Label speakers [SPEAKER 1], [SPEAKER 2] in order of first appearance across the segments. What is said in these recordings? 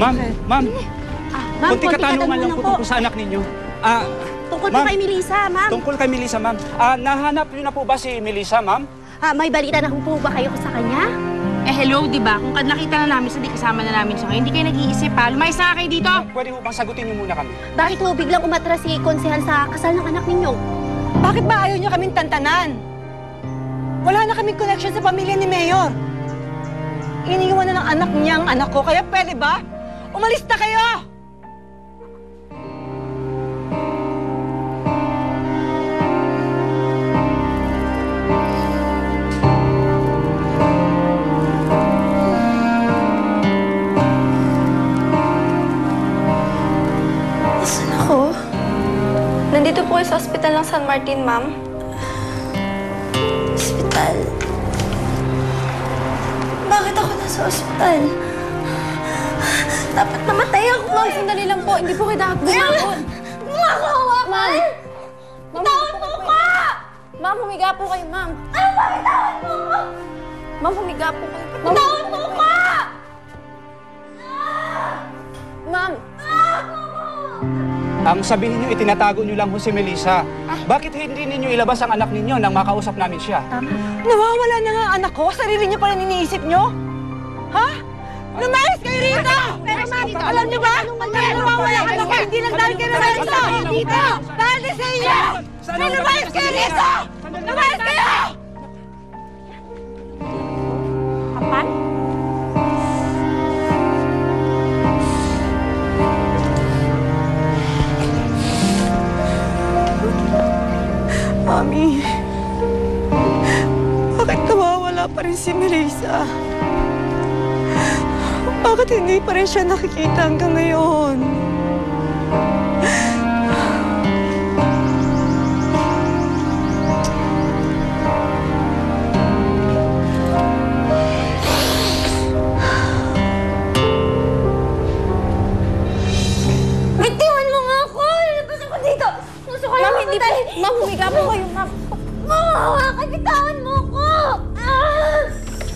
[SPEAKER 1] Ma'am, ma'am.
[SPEAKER 2] Ma'am,
[SPEAKER 1] Kunting katanungan lang po tungkol sa anak ninyo.
[SPEAKER 2] Tungkol po kay Melissa, ma'am.
[SPEAKER 1] Tungkol kay Melissa, ma'am. Nahanap niyo na po ba si Melissa, ma'am?
[SPEAKER 2] May balita na po ba kayo sa kanya?
[SPEAKER 3] Hello, di ba? Kung nakita na namin siya, di kasama na namin siya ngayon. Hindi kayo nag-iisip, ha? Lumayas na kayo dito!
[SPEAKER 1] Pwede po bang sagutin niyo muna kami?
[SPEAKER 2] Bakit ho biglang umatras si Konsehal sa kasal ng anak ninyo?
[SPEAKER 4] Bakit ba ayaw niyo kaming tantanan? Wala na kaming connection sa pamilya ni Mayor. Iniiwan na ng anak niyang anak ko, kaya pwede ba? Umalis na kayo!
[SPEAKER 5] Nasaan ako? Nandito po kayo sa ospital ng San Martin, ma'am. Ospital? Bakit ako nasa ospital? Dapat namatay ako. Ma'am, sandali lang po. Hindi po kayo dapat bumakon. Mukha ko hawakan! Bitawan mo ko! Ma'am, humiga po kayo, ma'am. Ano ba? Bitawan mo ko! Ma'am, humiga po kayo. Bitawan mo ko! Ma'am!
[SPEAKER 1] Ang sabihin niyo, itinatago niyo lang ho si Melissa. Bakit hindi ninyo ilabas ang anak ninyo nang makausap namin siya?
[SPEAKER 4] Nawawala na nga ang anak ko. Sarili niyo pala iniisip niyo? Ha? Lumayas kayo rito! Pero ma'am, alam niyo ba? Kaya nawawala ang anak ko. Hindi lang dahil kayo nalalisa. Dito! Dahil sa inyo! Lumayas kayo rito! Lumayas kayo!
[SPEAKER 2] Kapan?
[SPEAKER 4] Mami, bakit nawawala pa rin si Melissa? Bakit hindi pa rin siya nakikita hanggang ngayon?
[SPEAKER 5] Bitiwan mo nga ako! Labas ako dito! Gusto ko lang hindi po. Ma'am, humiga po kayo, ma'am. Hawakan! Bitawan mo ako!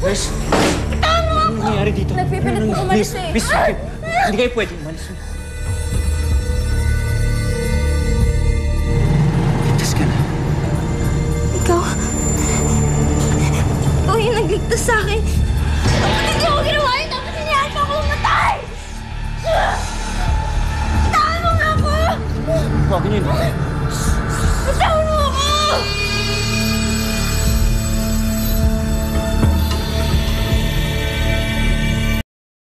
[SPEAKER 1] Miss,
[SPEAKER 5] Bitawan mo
[SPEAKER 1] ano
[SPEAKER 5] ako!
[SPEAKER 1] nangyayari dito?
[SPEAKER 5] Nagpipilit ko umalis eh.
[SPEAKER 1] Miss, hindi kayo pwede umalis. Ligtas ka na.
[SPEAKER 5] Ikaw yung nagligtas sa akin. Dapat hindi ako ginawa yun. Dapat hinayaan mo ako mamatay! Bitawan mo nga ako!
[SPEAKER 1] Huwag niyo.
[SPEAKER 5] Bitawan mo ako!